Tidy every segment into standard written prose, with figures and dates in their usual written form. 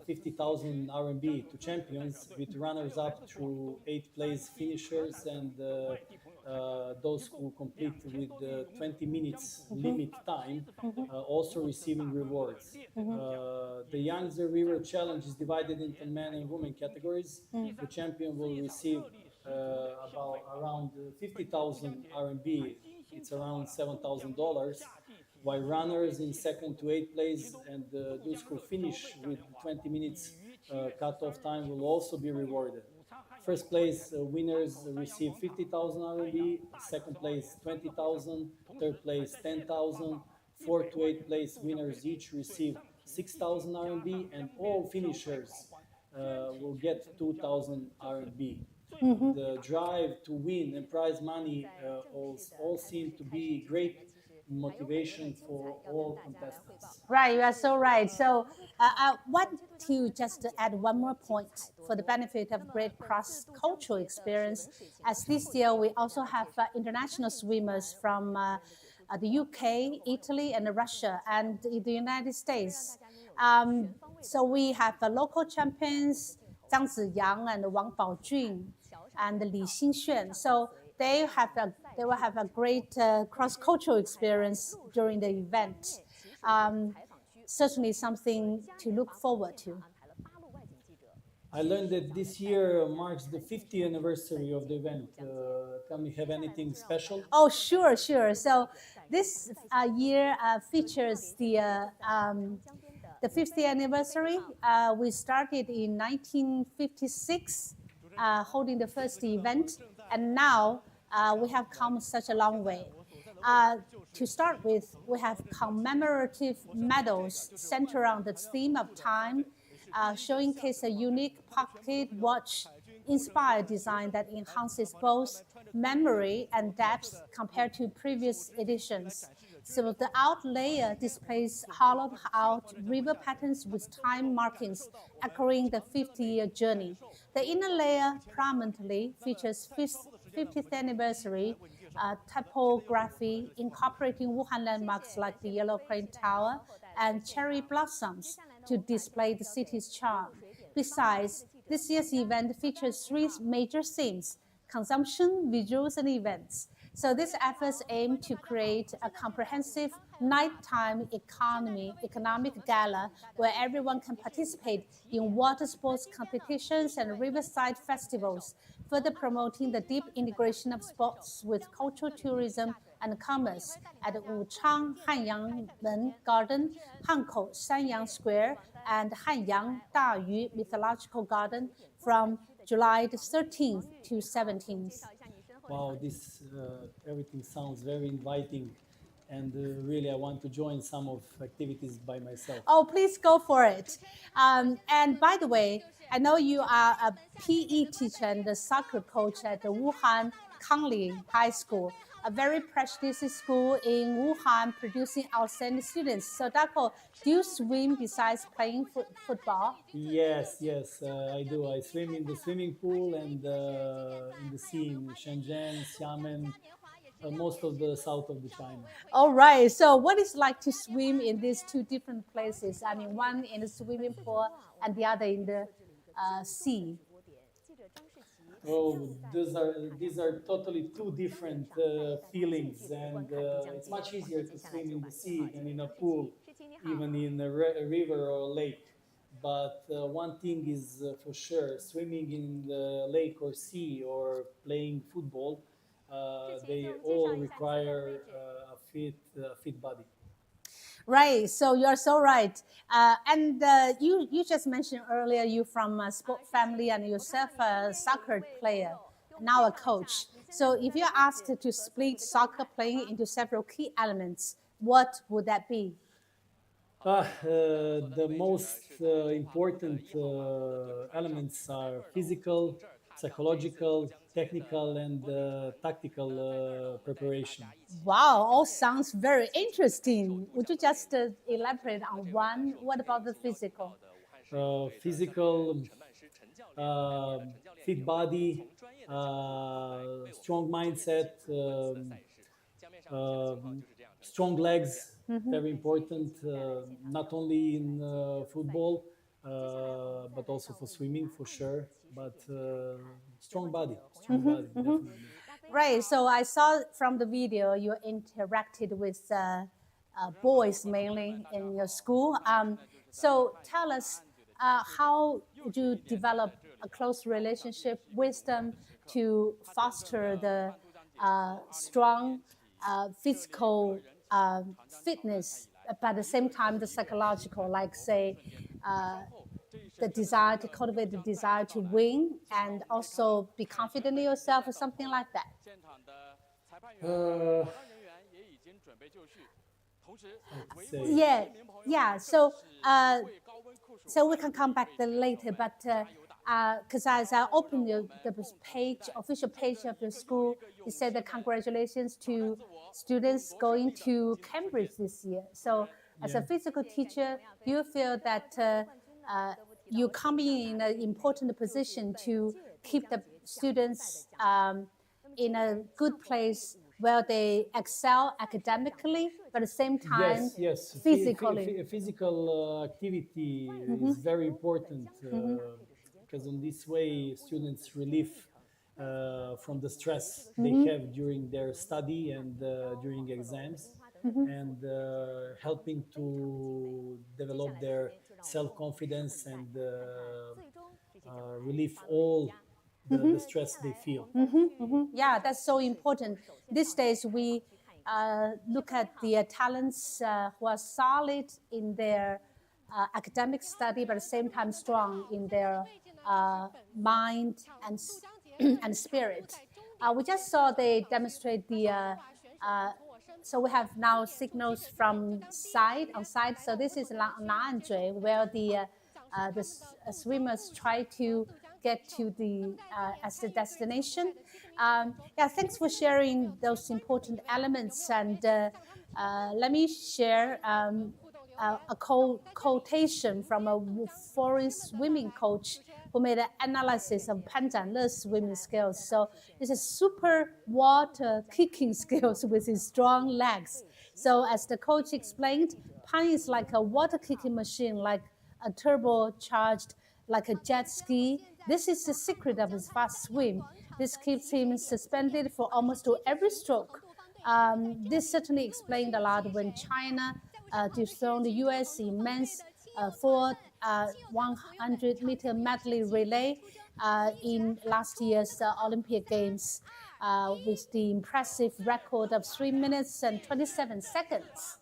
50,000 RMB to champions, with runners-up through 8th-place finishers and those who complete with the 20 minutes limit time also receiving rewards. The Yangtze River Challenge is divided into men and women categories. The champion will receive about around 50,000 RMB. It's around $7,000, while runners in second to eighth place and those who finish with 20 minutes cutoff time will also be rewarded. First place winners receive 50,000 RMB, second place 20,000, third place 10,000, fourth to eighth place winners each receive 6,000 RMB, and all finishers will get 2,000 RMB. The drive to win and prize money all seem to be great motivation for all contestants. Right, you are so right. So I want to just add one more point for the benefit of great cross-cultural experience. As this year, we also have international swimmers from the UK, Italy, and Russia, and the United States. So we have local champions, Zhang Ziyang and Wang Baojun, and Li Xinxuan. So they will have a great cross-cultural experience during the event. Certainly something to look forward to. I learned that this year marks the 50th anniversary of the event. Can we have anything special? Oh, sure. So this year features the 50th anniversary. We started in 1956, holding the first event, and now we have come such a long way. To start with, we have commemorative medals centered around the theme of time, showcase a unique pocket watch inspired design that enhances both memory and depth compared to previous editions. So the out layer displays hollowed out river patterns with time markings echoing the 50-year journey. The inner layer prominently features 50th anniversary typography incorporating Wuhan landmarks like the Yellow Crane Tower and cherry blossoms to display the city's charm. Besides, this year's event features three major themes: consumption, visuals, and events. So these efforts aim to create a comprehensive nighttime economic gala where everyone can participate in water sports competitions and riverside festivals, further promoting the deep integration of sports with cultural tourism and commerce at Wuchang Hanyangmen Garden, Hankou Sanyang Square, and Hanyang Dayu Mythological Garden from July the 13th to 17th. Wow, this everything sounds very inviting, and really I want to join some of activities by myself. Oh, please go for it. And by the way, I know you are a PE teacher and a soccer coach at the Wuhan Kangli High School, a very prestigious school in Wuhan producing outstanding students. So, Daco, do you swim besides playing football? Yes, I do. I swim in the swimming pool and in the sea in Shenzhen, Xiamen, most of the south of the China. All right. So, what is it like to swim in these two different places? I mean, one in the swimming pool and the other in the sea. Oh, these are totally two different feelings, and it's much easier to swim in the sea than in a pool, even in a river or lake. But one thing is for sure: swimming in the lake or sea or playing football, they all require a fit body. Right, so you are so right. And you just mentioned earlier you from a sport family and yourself a soccer player, now a coach. So if you're asked to split soccer playing into several key elements, what would that be? The most important elements are physical, psychological, technical, and tactical preparation. Wow, all sounds very interesting. Would you just elaborate on one? What about the physical? Physical, uh, fit body, strong mindset, strong legs, very important, not only in football, but also for swimming for sure. But strong body, definitely. Right. So I saw from the video you interacted with boys mainly in your school. So tell us, how would you develop a close relationship with them to foster the strong physical fitness, but at the same time the psychological, like say the desire to cultivate the desire to win and also be confident in yourself or something like that. Uh, let's say, Yeah, yeah. So we can come back then later, but because as I opened the page, official page of the school, it said that congratulations to students going to Cambridge this year. So as a yeah. physical teacher, do you feel that you coming in an important position to keep the students in a good place where they excel academically, but at the same time Yes, yes. physically? Physical activity is very important because in this way students relieve from the stress they have during their study and during exams, and helping to develop their self-confidence and relieve all the stress they feel. Yeah, that's so important. These days, we look at the talents who are solid in their academic study, but at the same time strong in their mind and and spirit. We just saw they demonstrate the. So we have now signals from side on side. So this is Yangtze, where the swimmers try to get to the as the destination. Yeah, thanks for sharing those important elements. And let me share a quotation from a foreign swimming coach who made an analysis of Pan Zhanle's swimming skills. So it's a super water kicking skills with his strong legs. So as the coach explained, Pan is like a water kicking machine, like a turbocharged, like a jet ski. This is the secret of his fast swim. This keeps him suspended for almost every stroke. This certainly explained a lot when China dethroned the US in men's 100-meter medley relay in last year's Olympic Games with the impressive record of 3 minutes and 27 seconds.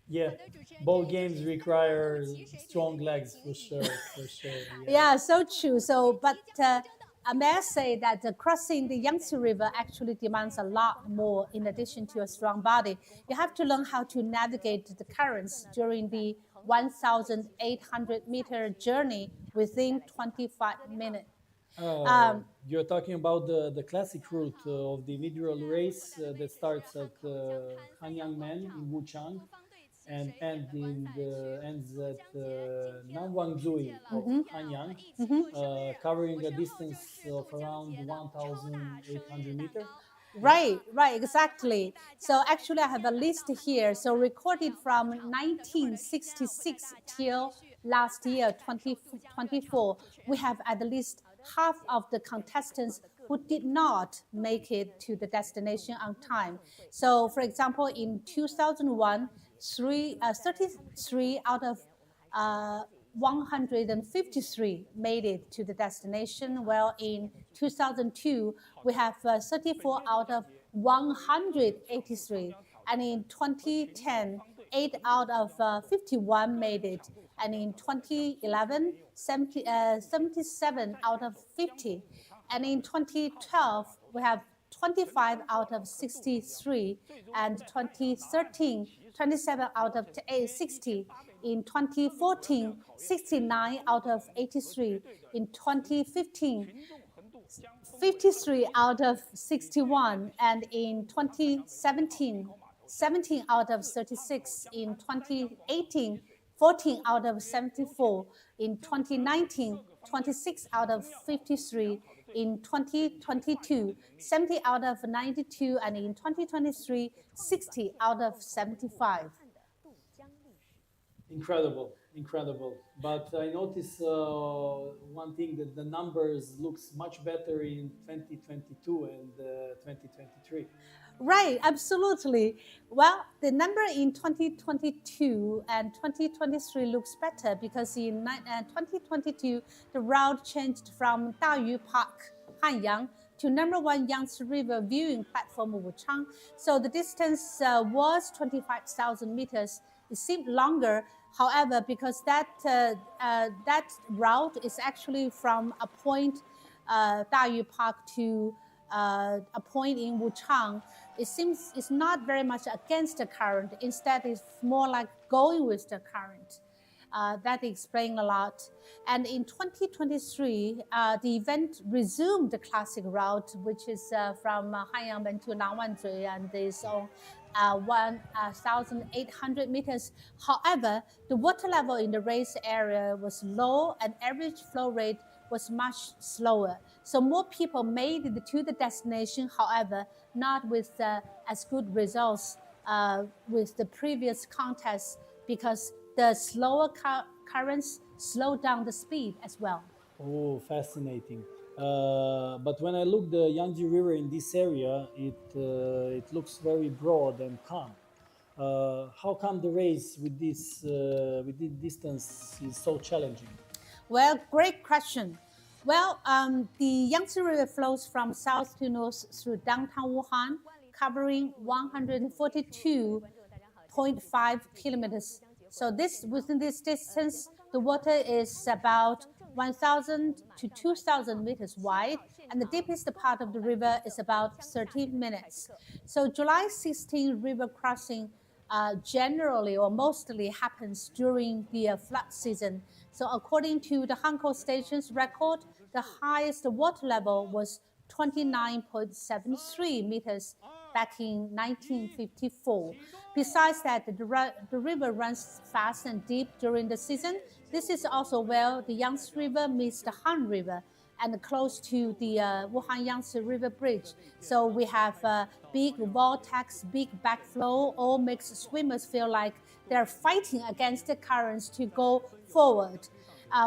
Yeah, both games require strong legs for sure, for sure. Yeah, so true. So, but may I say that crossing the Yangtze River actually demands a lot more in addition to a strong body. You have to learn how to navigate the currents during the 1,800-meter journey within 25 minutes. You're talking about the classic route of the inaugural race that starts at Hanyangmen in Wuchang and ends at Nanwangzui of Hanyang, covering a distance of around 1,800 meters. Right, right, exactly. So actually, I have a list here. So recorded from 1966 till last year, 2024, we have at least half of the contestants who did not make it to the destination on time. So, for example, in 2001, 33 out of 153 made it to the destination, while in 2002, we have 34 out of 183. And in 2010, 8 out of 51 made it. And in 2011, 77 out of 50. And in 2012, we have 25 out of 63, and 2013, 27 out of 60. In 2014, 69 out of 83. In 2015, 53 out of 61. And in 2017, 17 out of 36. In 2018, 14 out of 74. In 2019, 26 out of 53. In 2022, 70 out of 92, and in 2023, 60 out of 75. Incredible, incredible. But I notice one thing that the numbers looks much better in 2022 and 2023. Right, absolutely. Well, the number in 2022 and 2023 looks better because in 2022, the route changed from Dayu Park, Hanyang, to number one Yangtze River viewing platform Wuchang. So the distance was 25,000 meters. It seemed longer, however, because that route is actually from a point, Dayu Park, to a point in Wuchang. It seems it's not very much against the current. Instead, it's more like going with the current. That explains a lot. And in 2023, the event resumed the classic route, which is from Hanyangmen to Nangwanzui, and is on 1,800 meters. However, the water level in the race area was low and average flow rate was much slower. So more people made it to the destination, however, not with as good results with the previous contest because the slower currents slow down the speed as well. Oh, fascinating. But when I look the Yangtze River in this area, it looks very broad and calm. How come the race with this distance is so challenging? Well, great question. Well, the Yangtze River flows from south to north through downtown Wuhan, covering 142.5 kilometers. So within this distance, the water is about 1,000 to 2,000 meters wide, and the deepest part of the river is about 13 minutes. So July 16 river crossing generally or mostly happens during the flood season. So according to the Hankou station's record, the highest water level was 29.73 meters back in 1954. Besides that, the river runs fast and deep during the season. This is also where the Yangtze River meets the Han River and close to the Wuhan Yangtze River Bridge. So we have big vortex, big backflow, all makes swimmers feel like they're fighting against the currents to go forward,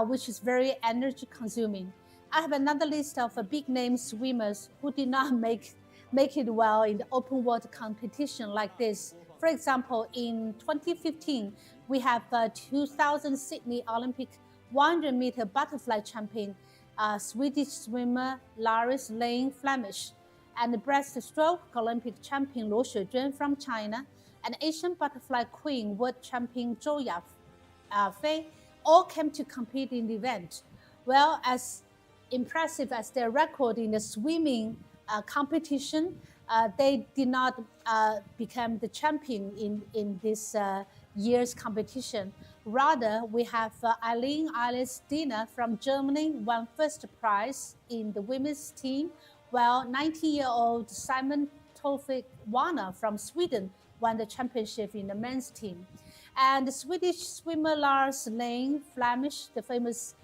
which is very energy consuming. I have another list of big name swimmers who did not make it well in the open water competition like this. For example, in 2015, we have 2000 Sydney Olympic 100-meter butterfly champion, Swedish swimmer Laris Lane Flemish, and the breaststroke Olympic champion Luo Shuizhen from China, and Asian butterfly queen world champion Zhou Yafei, all came to compete in the event. Well, as impressive as their record in the swimming competition, they did not become the champion in this year's competition. Rather, we have Eileen Alice Diener from Germany won first prize in the women's team, while 19-year-old Simon Tofik Warner from Sweden won the championship in the men's team. And the Swedish swimmer Lars Lane Flemish, the famous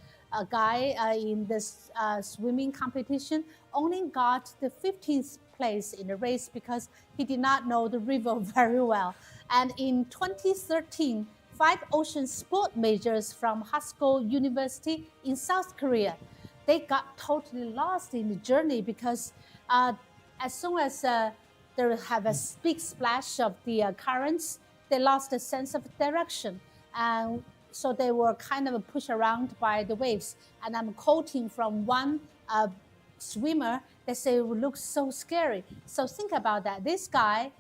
guy in this swimming competition, only got the 15th place in the race because he did not know the river very well. And in 2013, 5 ocean sport majors from Haskell University in South Korea, they got totally lost in the journey because as soon as they have a big splash of the currents, they lost a sense of direction. And so they were kind of pushed around by the waves. And I'm quoting from one swimmer, they say it looks so scary. So think about that. This guy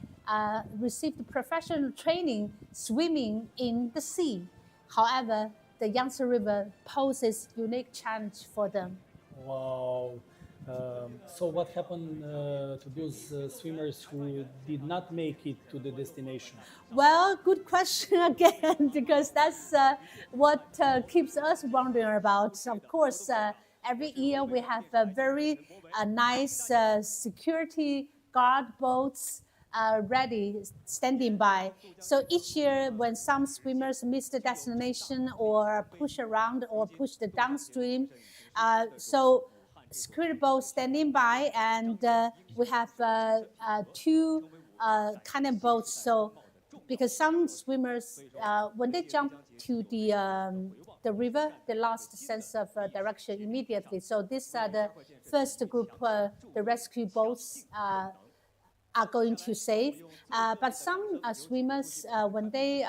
received professional training swimming in the sea. However, the Yangtze River poses unique challenge for them. Wow. So what happened to those swimmers who did not make it to the destination? Well, good question again, because that's what keeps us wondering about. Of course, every year we have very nice security guard boats ready, standing by. So each year when some swimmers miss the destination or push around or push the downstream, so security boats standing by, and we have 2 kind of boats. So because some swimmers, when they jump to the river, they lost sense of direction immediately. So these are the first group, the rescue boats are going to save. But some swimmers, when they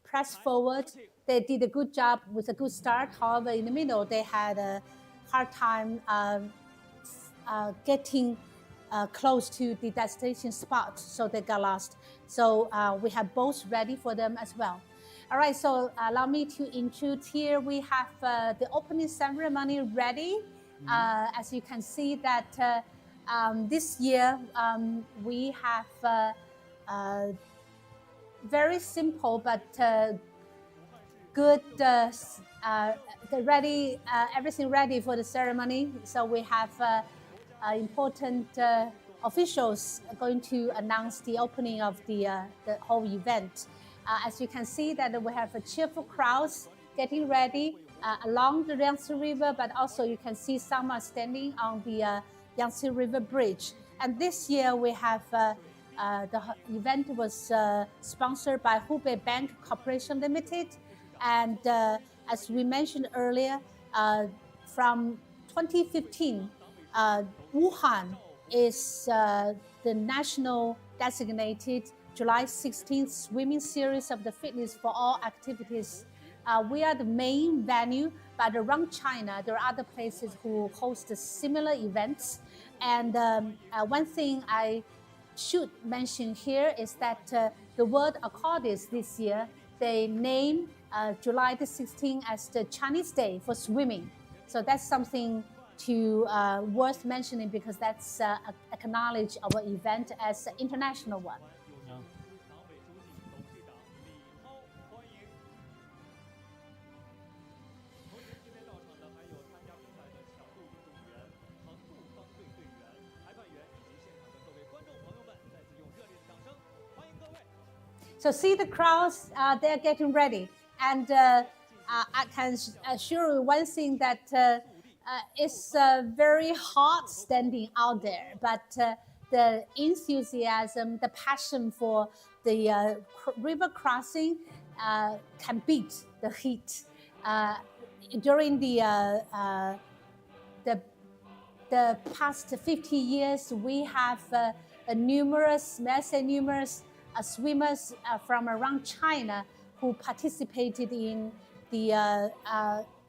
press forward, they did a good job with a good start. However, in the middle, they had a hard time getting close to the destination spot, so they got lost. So we have boats ready for them as well. All right, so allow me to introduce here. We have the opening ceremony ready. As you can see that this year we have very simple but good ready, everything ready for the ceremony. So we have important officials going to announce the opening of the whole event. As you can see that we have a cheerful crowds getting ready along the Yangtze River, but also you can see some are standing on the Yangtze River Bridge. And this year we have the event was sponsored by Hubei Bank Corporation Limited. And as we mentioned earlier, from 2015, Wuhan is the national designated July 16th swimming series of the Fitness for All activities. We are the main venue, but around China, there are other places who host similar events. And one thing I should mention here is that the World Accordists this year, they named July the 16th as the Chinese Day for swimming. So that's something to worth mentioning, because that's acknowledge our event as an international one. So see the crowds, they're getting ready. And I can assure you one thing, that it's very hot standing out there, but the enthusiasm, the passion for the river crossing can beat the heat. During the past 50 years, we have numerous swimmers from around China who participated in the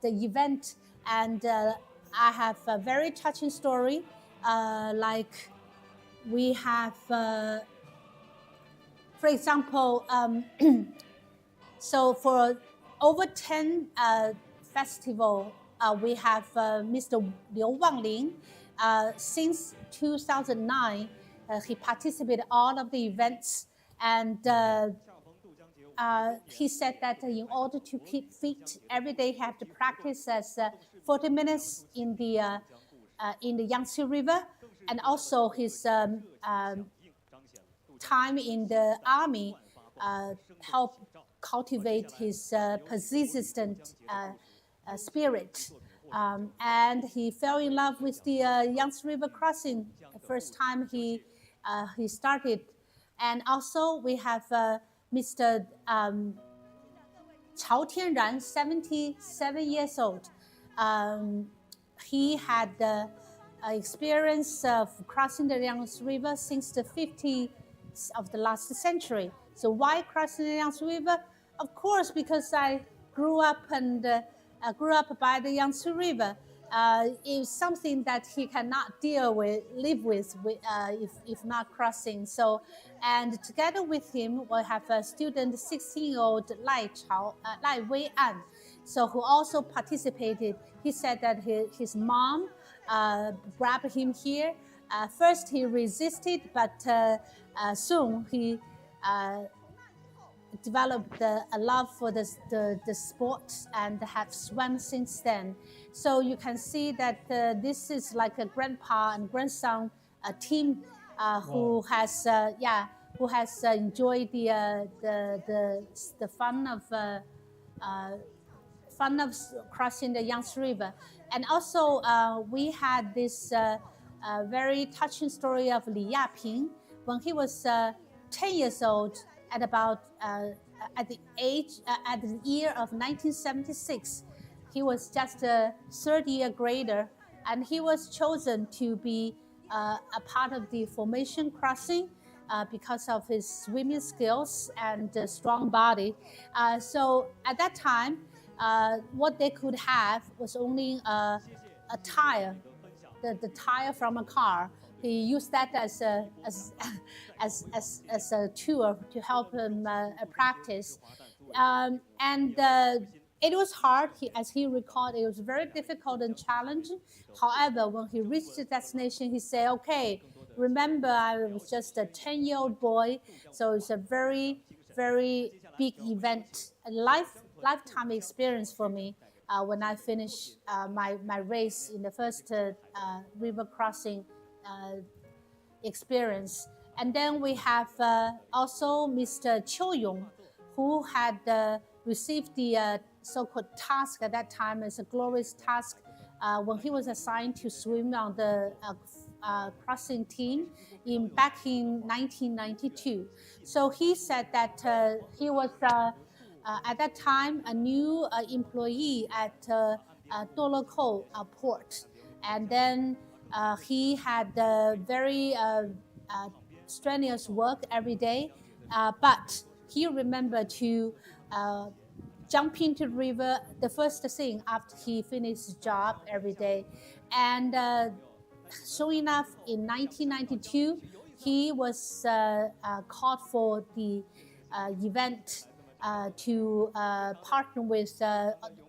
event. And I have a very touching story. Like we have, for example, so for over 10 festival, we have Mr. Liu Wangling. Since 2009, he participated in all of the events. And he said that in order to keep fit, every day he have to practice as 40 minutes in the Yangtze River, and also his time in the army helped cultivate his persistent spirit. And he fell in love with the Yangtze River crossing the first time he started. And also we have Mr. Chao Tianran, 77 years old. He had experience of crossing the Yangtze River since the 50s of the last century. So why crossing the Yangtze River? Of course, because I grew up by the Yangtze River. It's something that he cannot live with if not crossing. So, and together with him, we have a student, 16-year-old Lai Wei-an, so who also participated. He said that his mom grabbed him here. First he resisted, but soon he developed a love for the sport and have swam since then. So you can see that this is like a grandpa and grandson team who has enjoyed the fun of crossing the Yangtze River. And also we had this very touching story of Li Yaping. When he was 10 years old, at about at the year of 1976. He was just a third-year grader, and he was chosen to be a part of the formation crossing because of his swimming skills and strong body. So at that time, what they could have was only a tire, the tire from a car. He used that as a tool to help him practice. And it was hard, as he recalled, it was very difficult and challenging. However, when he reached the destination, he said, okay, remember, I was just a 10-year-old boy, so it's a very, very big event, a lifetime experience for me when I finished my race in the first river crossing experience. And then we have also Mr. Qiu Yong, who had received the so-called task at that time as a glorious task when he was assigned to swim on the crossing team back in 1992. So he said that he was at that time a new employee at Dolokou port, and then he had very strenuous work every day, but he remembered to jump into the river the first thing after he finished his job every day. And sure enough, in 1992, he was called for the event to partner with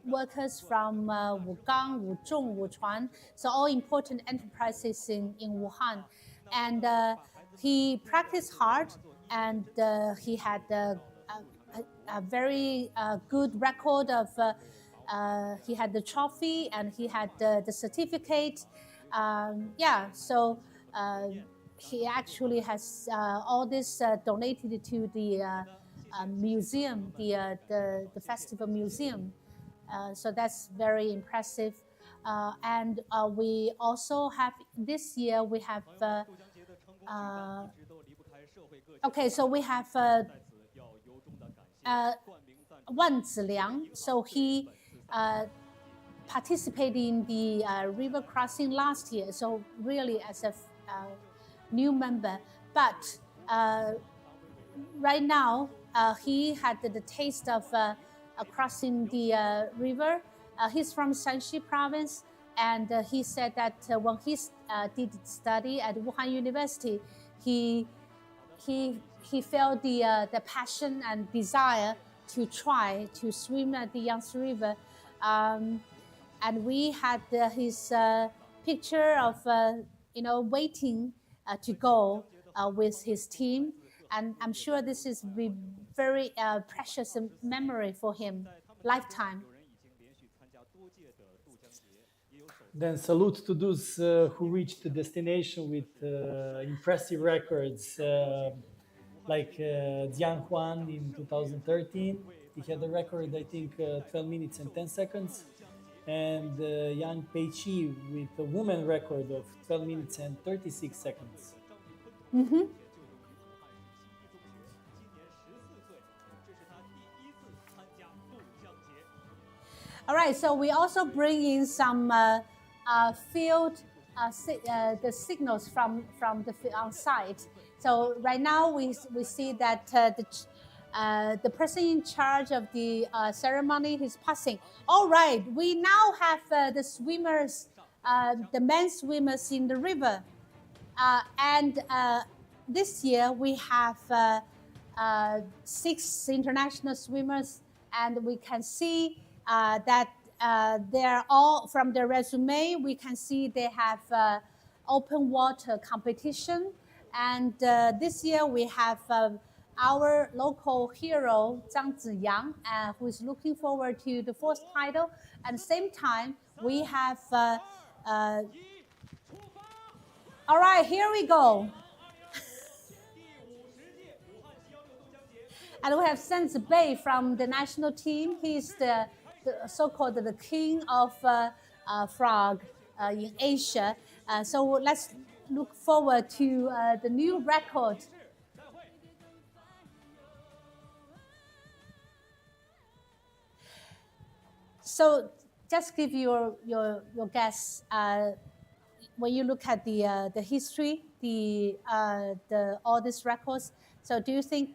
workers from Wugang, Wuzhong, Wuchuan, so all important enterprises in Wuhan. And he practiced hard, and he had a very good record of, he had the trophy and he had the certificate. So he actually has all this donated to the museum, the festival museum. So that's very impressive. And we also have, this year we have, okay, so we have Wan Ziliang. So he participated in the river crossing last year, so really as a new member. But right now, he had the taste of crossing the river. He's from Shanxi province, and he said that when he did study at Wuhan University, he felt the passion and desire to try to swim at the Yangtze River. And we had his picture of, waiting to go with his team. And I'm sure this is very precious memory for him, lifetime. Then salute to those who reached the destination with impressive records, like Jiang Huan in 2013. He had a record, I think, 12 minutes and 10 seconds. And Yang Peiqi with a woman record of 12 minutes and 36 seconds. Mm-hmm. All right, so we also bring in some field the signals from the on site. So right now we see that the person in charge of the ceremony is passing. All right, we now have the swimmers, the men swimmers in the river, and this year we have 6 international swimmers, and we can see that they're all, from their resume, we can see they have open water competition. And this year we have our local hero, Zhang Ziyang, who is looking forward to the 4th title. At the same time, we have, all right, here we go. And we have Shen Zibei from the national team. He's the so-called the king of frog in Asia. So let's look forward to the new record. So just give your guess. When you look at the history, the all these records. So do you think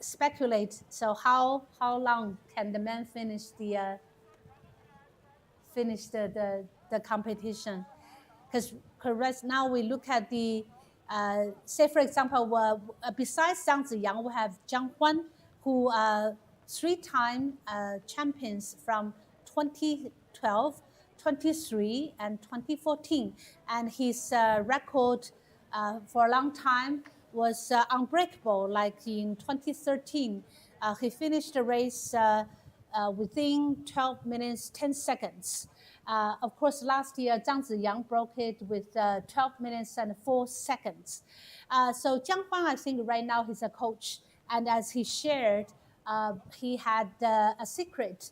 speculate? So how long can the men finish the competition? Because right now we look at the say for example, besides Zhang Ziyang, we have Jiang Huan, who 3-time champions from 2012, 23, and 2014, and his record for a long time was unbreakable. Like in 2013, he finished the race within 12 minutes 10 seconds. Of course, last year, Zhang Ziyang broke it with 12 minutes and 4 seconds. So Jiang Huan, I think right now he's a coach. And as he shared, he had a secret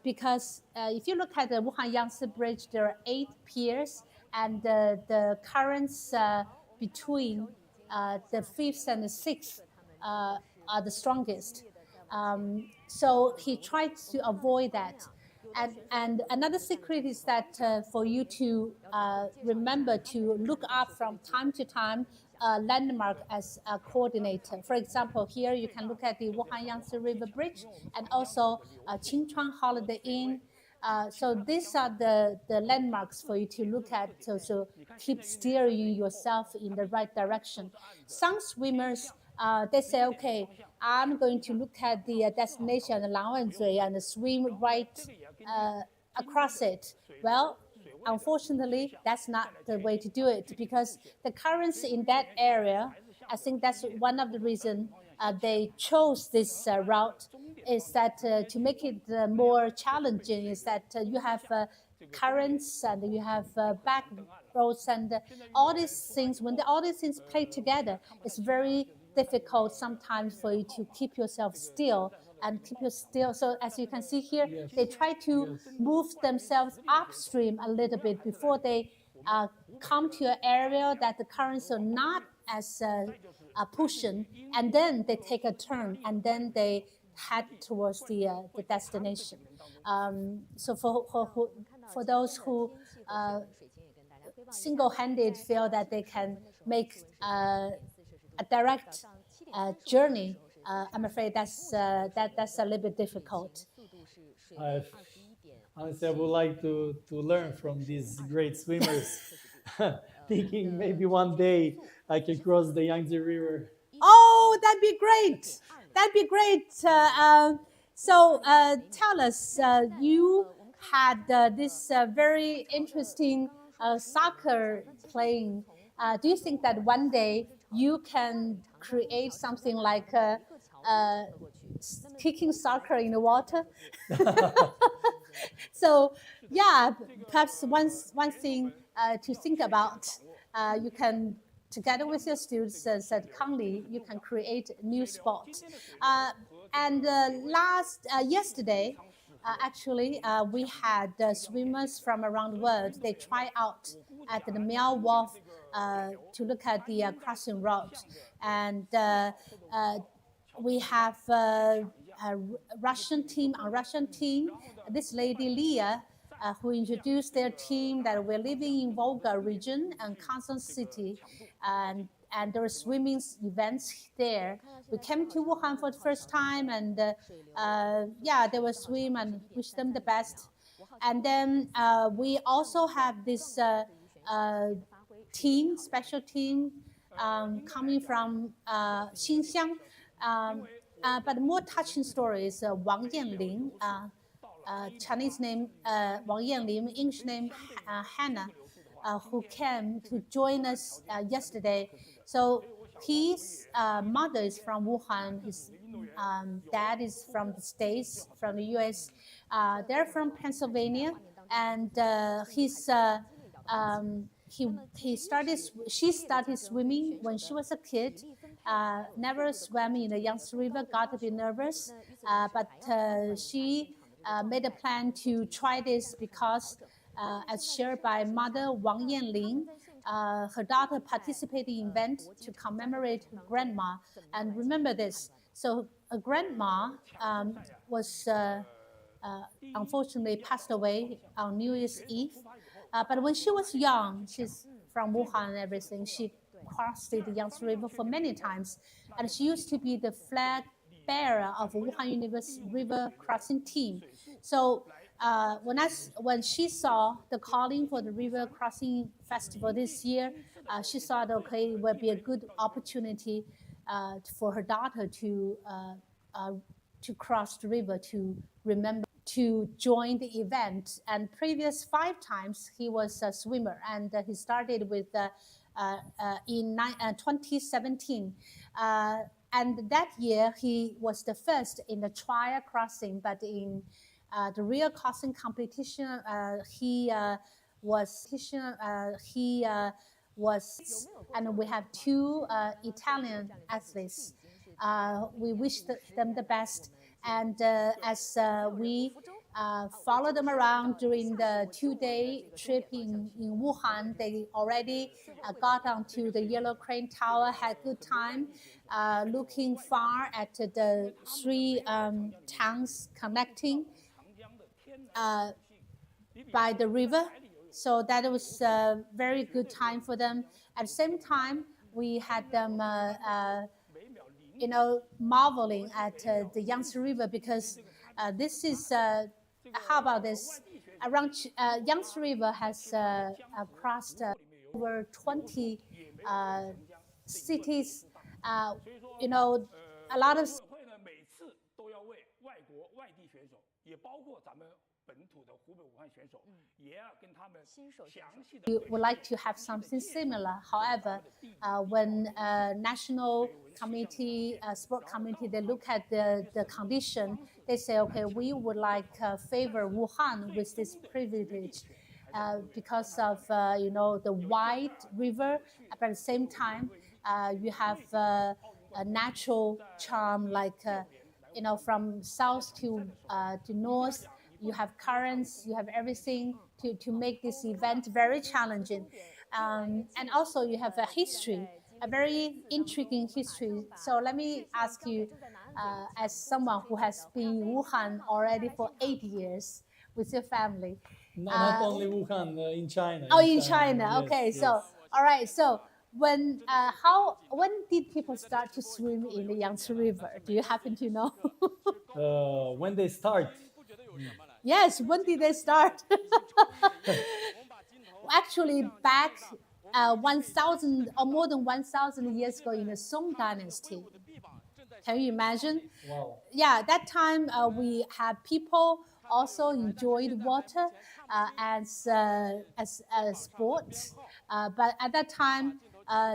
because if you look at the Wuhan Yangtze Bridge, there are 8 piers, and the currents between the 5th and the 6th are the strongest. So he tried to avoid that. And another secret is that for you to remember to look up from time to time a landmark as a coordinator. For example, here you can look at the Wuhan Yangtze River Bridge and also Qingchuan Holiday Inn. So these are the landmarks for you to look at to keep steering yourself in the right direction. Some swimmers, they say, okay, I'm going to look at the destination, the Langwenzui, and swim right across it. Well, unfortunately, that's not the way to do it, because the currents in that area, I think that's one of the reasons they chose this route, is that to make it more challenging, is that you have currents and you have back roads and all these things. When all these things play together, it's very difficult sometimes for you to keep yourself still and keep you still. So as you can see here, Yes. they try to move themselves upstream a little bit before they come to an area that the currents are not as pushing, and then they take a turn and then they head towards the destination. So for those who single-handed feel that they can make a direct journey, I'm afraid that's a little bit difficult. Honestly, I would like to learn from these great swimmers, thinking maybe one day I can cross the Yangtze River. Oh, that'd be great. That'd be great. So tell us, you had this very interesting soccer playing. Do you think that one day you can create something like kicking soccer in the water? So yeah, perhaps one thing to think about, you can, together with your students, said Kangli, you can create a new sport. And yesterday, actually, we had swimmers from around the world. They try out at the Miao Wharf to look at the crossing route. And we have a Russian team. This lady, Leah, who introduced their team, that we're living in Volga region and Kherson City, and there were swimming events there. We came to Wuhan for the first time, and they will swim, and wish them the best. And then we also have this special team coming from Xinjiang. But more touching story is Wang Yanling, Chinese name Wang Yanling, English name Hannah, who came to join us yesterday. So his mother is from Wuhan. His dad is from the States, from the U.S. They're from Pennsylvania, and she started swimming when she was a kid. Never swam in the Yangtze River, got a bit nervous, but she made a plan to try this because, as shared by mother Wang Yanling, her daughter participated in an event to commemorate her grandma. And remember this, so a grandma was unfortunately passed away on New Year's Eve. But when she was young, she's from Wuhan and everything, she crossed the Yangtze River for many times. And she used to be the flag bearer of Wuhan University River crossing team. So when she saw the calling for the River Crossing Festival this year, she thought, okay, it would be a good opportunity for her daughter to cross the river, to remember, to join the event. And previous 5 times he was a swimmer, and he started with in 2017. And that year he was the first in the trial crossing, but in the real crossing competition, he was, and we have 2 Italian athletes. We wish them the best, and as we follow them around during the 2-day trip in Wuhan, they already got onto the Yellow Crane Tower, had good time, looking far at the 3 towns connecting by the river. So that was a very good time for them. At the same time, we had them marveling at the Yangtze River, because this is, how about this? Around Yangtze River has crossed over 20 cities. A lot of we would like to have something similar. However, when national committee, sport committee, they look at the condition, they say, okay, we would like favor Wuhan with this privilege because of the wide river, but at the same time, you have a natural charm, like from south to north. You have currents, you have everything to make this event very challenging. And also you have a history, a very intriguing history. So let me ask you, as someone who has been in Wuhan already for 8 years with your family. Not only Wuhan, in China. Oh, in China. Yes, Okay, yes. so, all right. So when did people start to swim in the Yangtze River? Do you happen to know? When they start. Yes, when did they start? Actually, back 1,000 or more than 1,000 years ago in the Song Dynasty. Can you imagine? Wow. Yeah, that time we had people also enjoyed water as a sport. But at that time,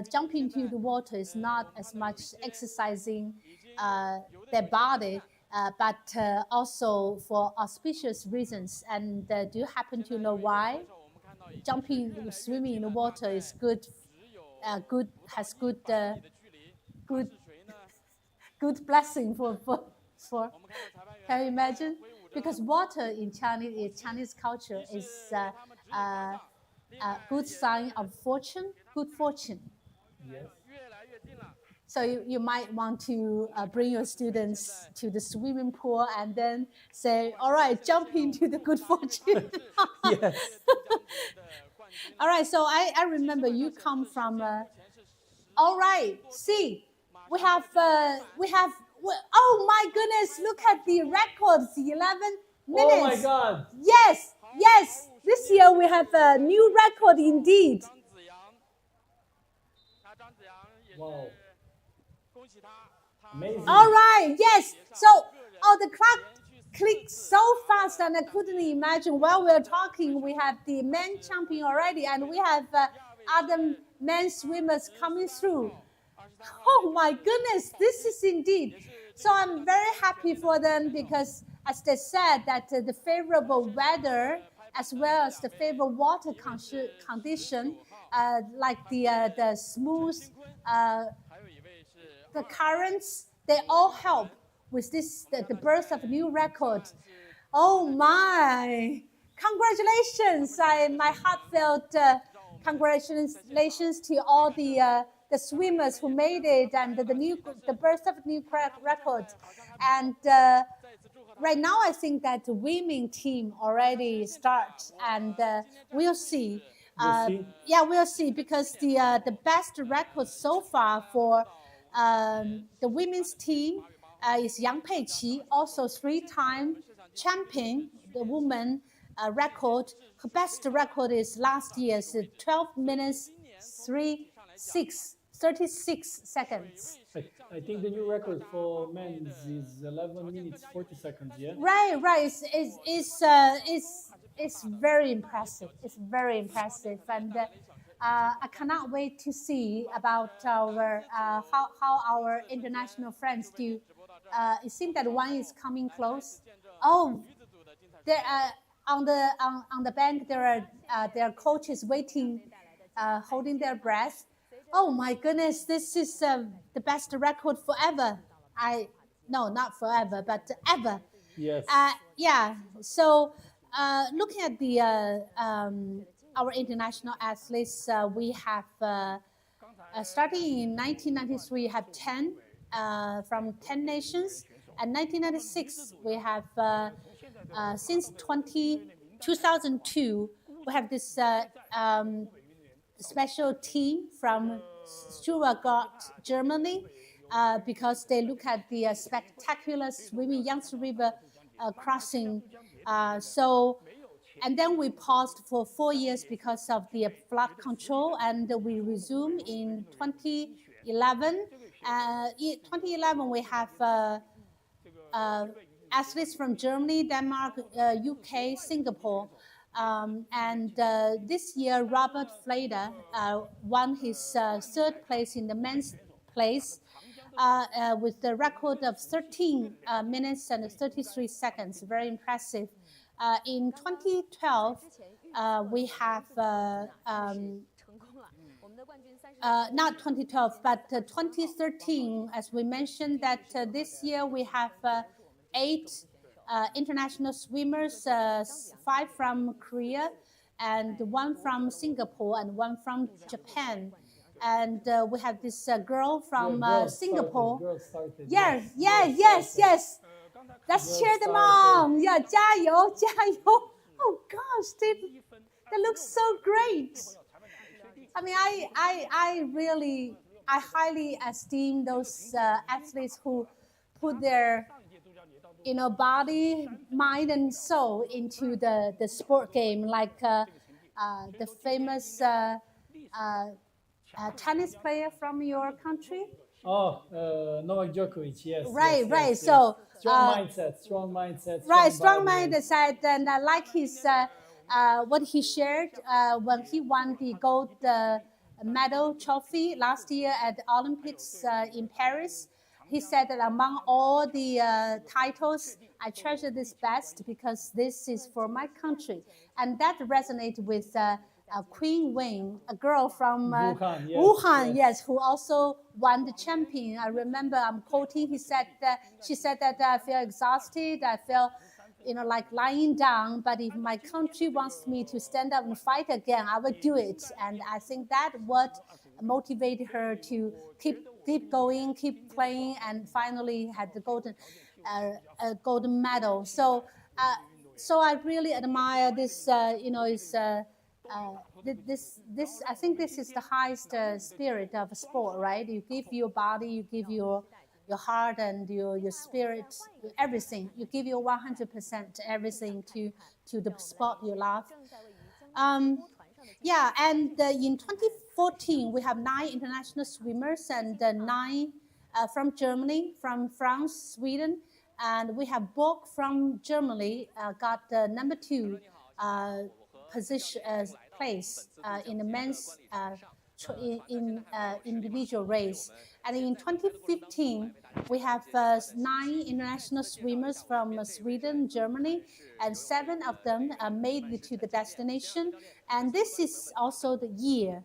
jumping into the water is not as much exercising their body, but also for auspicious reasons. And do you happen to know why? Swimming in the water is good, has good blessing for. Can you imagine? Because water in Chinese culture is a good sign of fortune, good fortune. Yes. So you might want to bring your students to the swimming pool and then say, all right, jump into the good fortune. Yes. All right, so I remember you come from, all right, see, we have, oh my goodness, look at the records, 11 minutes. Oh my God. Yes, yes, this year we have a new record indeed. Wow. Amazing. All right, yes. So, the clock clicked so fast and I couldn't imagine. While we were talking, we have the men champion already, and we have other men swimmers coming through. Oh my goodness, this is indeed. So I'm very happy for them because, as they said, that the favorable weather as well as the favorable water condition, like the smooth, the currents, they all help with this, the birth of a new record. Oh my! Congratulations! My heartfelt congratulations to all the swimmers who made it, and the birth of a new record. And right now I think that the women team already start, and we'll see. We'll see. Yeah, we'll see, because the best record so far for the women's team is Yang Peiqi, also 3-time champion, the woman record. Her best record is last year's 12 minutes 36 seconds. I think the new record for men's is 11 minutes 40 seconds. Yeah. Right. It's very impressive. It's very impressive, and I cannot wait to see about our how our international friends do. It seems that one is coming close. Oh, there on the bank there are their coaches waiting, holding their breath. Oh my goodness, this is the best record forever. No, not forever, but ever. Yes. Yeah. So looking at the our international athletes, we have starting in 1993, have 10 from 10 nations, and 1996 we have since 2002 we have this special team from Stuttgart, Germany, because they look at the spectacular swimming Yangtze River crossing. And then we paused for 4 years because of the flood control, and we resumed in 2011. In 2011, we have athletes from Germany, Denmark, UK, Singapore. And this year, Robert Flader won his third place in the men's place with the record of 13 minutes and 33 seconds. Very impressive. In 2012, we have not 2012, but 2013, as we mentioned, that this year we have 8 international swimmers, 5 from Korea, and 1 from Singapore, and 1 from Japan. And we have this girl from Singapore. Yes. Let's cheer them on. Yeah, 加油, 加油. Oh gosh, they look so great. I mean, I highly esteem those athletes who put their body, mind, and soul into the sport game, like the famous tennis player from your country. Novak Djokovic, yes. Right. Yes. So strong mindset. Right, strong mindset, and I like his what he shared when he won the gold medal trophy last year at the Olympics in Paris. He said that among all the titles, I treasure this best because this is for my country, and that resonated with Queen Wing, a girl from Wuhan, yes, who also won the champion. I remember, I'm quoting, she said that I feel exhausted, I feel, like lying down, but if my country wants me to stand up and fight again, I will do it. And I think that what motivated her to keep going, keep playing, and finally had the golden medal. So I really admire this. This I think this is the highest spirit of sport, right? You give your body, you give your heart and your spirit, everything. You give your 100% everything to the sport you love. And in 2014 we have 9 international swimmers, and 9 from Germany, from France, Sweden, and we have Borg from Germany got the number 2 position place in the men's individual race. And in 2015, we have 9 international swimmers from Sweden, Germany, and 7 of them made it to the destination. And this is also the year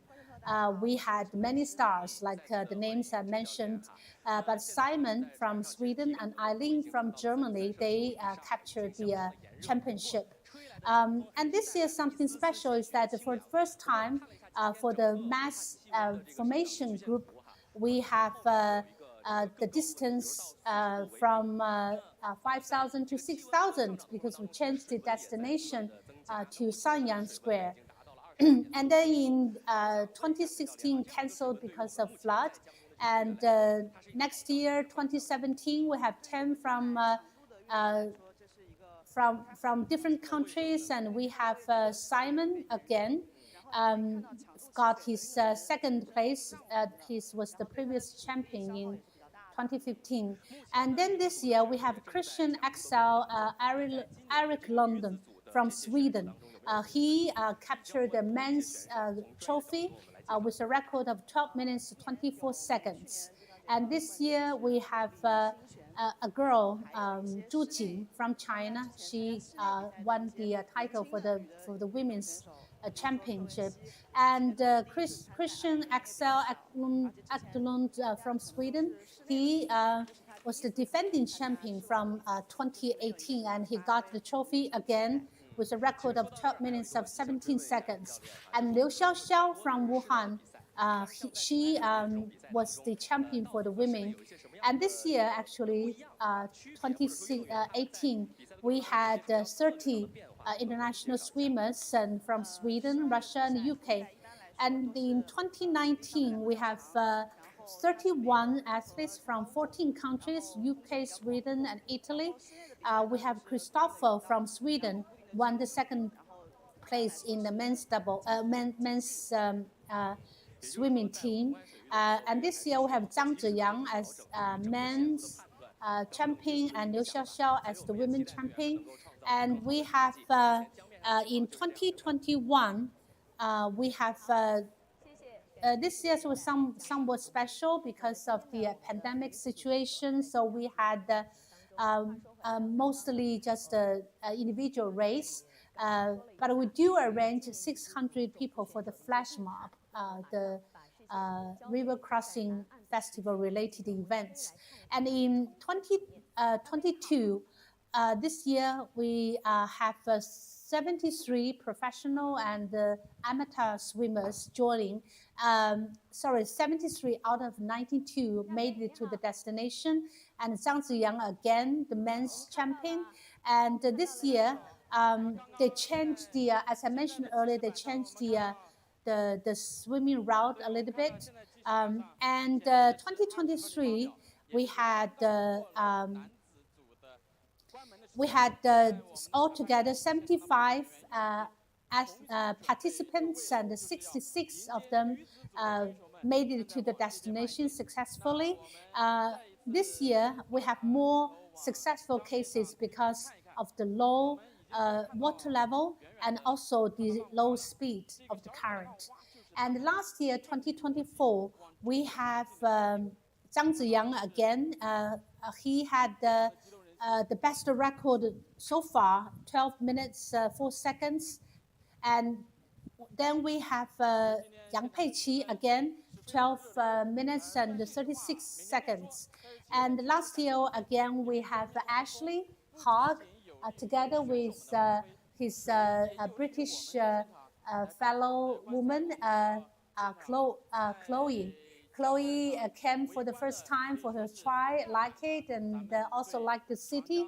we had many stars, like the names I mentioned. But Simon from Sweden and Eileen from Germany, they captured the championship. And this year something special is that for the first time for the mass formation group, we have the distance from 5,000 to 6,000 because we changed the destination to Sanyang Square. And then in 2016 canceled because of flood, and next year 2017 we have 10 from different countries, and we have Simon again got his second place. He was the previous champion in 2015. And then this year we have Christian Axel Eric London from Sweden. He captured the men's trophy with a record of 12 minutes 24 seconds. And this year we have a girl, Zhu Jing from China. She won the title for the women's championship. And Christian Axel Eklund from Sweden, he was the defending champion from 2018, and he got the trophy again with a record of 12 minutes of 17 seconds. And Liu Xiaoxiao from Wuhan, she was the champion for the women. And this year, actually, 2018, we had 30 international swimmers and from Sweden, Russia, and the UK. And in 2019, we have 31 athletes from 14 countries, UK, Sweden, and Italy. We have Christopher from Sweden, won the second place in the men's swimming team. And this year we have Zhang Ziyang as men's champion and Liu Xiaoxiao as the women champion. And we have in 2021, we have this year was somewhat special because of the pandemic situation. So we had mostly just an individual race, but we do arrange 600 people for the flash mob, the River Crossing Festival related events. And in 2022, this year we have 73 professional and amateur swimmers joining. 73 out of 92 made it to the destination. And Zhang Ziyang again, the men's champion. And this year, they changed the, as I mentioned earlier, they changed the swimming route a little bit. And 2023, we had altogether 75 participants, and 66 of them made it to the destination successfully. This year, we have more successful cases because of the low water level and also the low speed of the current. And last year, 2024, we have Zhang Ziyang again. He had the best record so far, 12 minutes 4 seconds. And then we have Yang Peiqi again, 12 minutes and 36 seconds. And last year again we have Ashley Hogg together with his British fellow woman Chloe. Chloe came for the first time for her try, liked it, and also liked the city.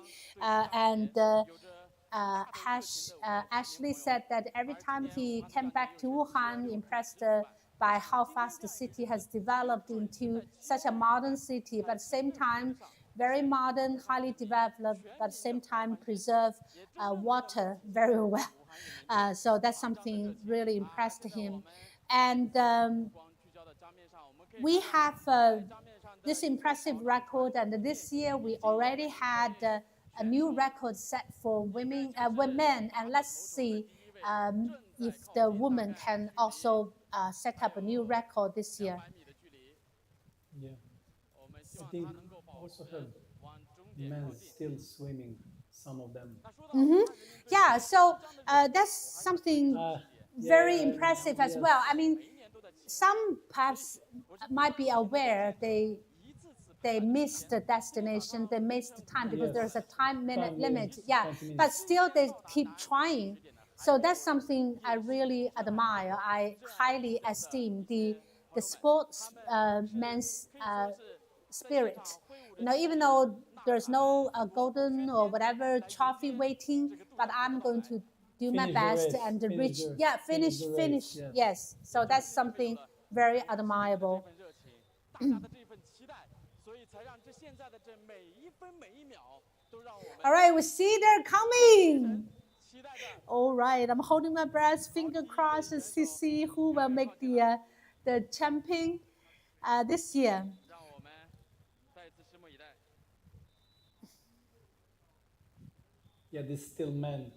Ashley said that every time he came back to Wuhan, impressed by how fast the city has developed into such a modern city, but at the same time, very modern, highly developed, but at the same time preserve water very well. So that's something really impressed him. And we have this impressive record, and this year we already had a new record set for women, and let's see if the women can also set up a new record this year. Yeah, I think also heard men still swimming, some of them. Yeah, so that's something very impressive as well. I mean, some perhaps might be aware they missed the destination, they missed the time because there's a time limit. Yeah, but still they keep trying. So that's something I really admire. I highly esteem the sportsmen's spirit. Even though there's no golden or whatever trophy waiting, but I'm going to do my Finish the best race, and finish reach, the- yeah, finish the race, finish. yes. Yes, so that's something very admirable. 大家的这份期待，所以才让这现在的这每一分每一秒都让我们 All right, we see they're coming. 期待着。 All right, I'm holding my breath, finger crossed, to see who will make the champion this year. 让我们再一次拭目以待。 Yeah, this still man.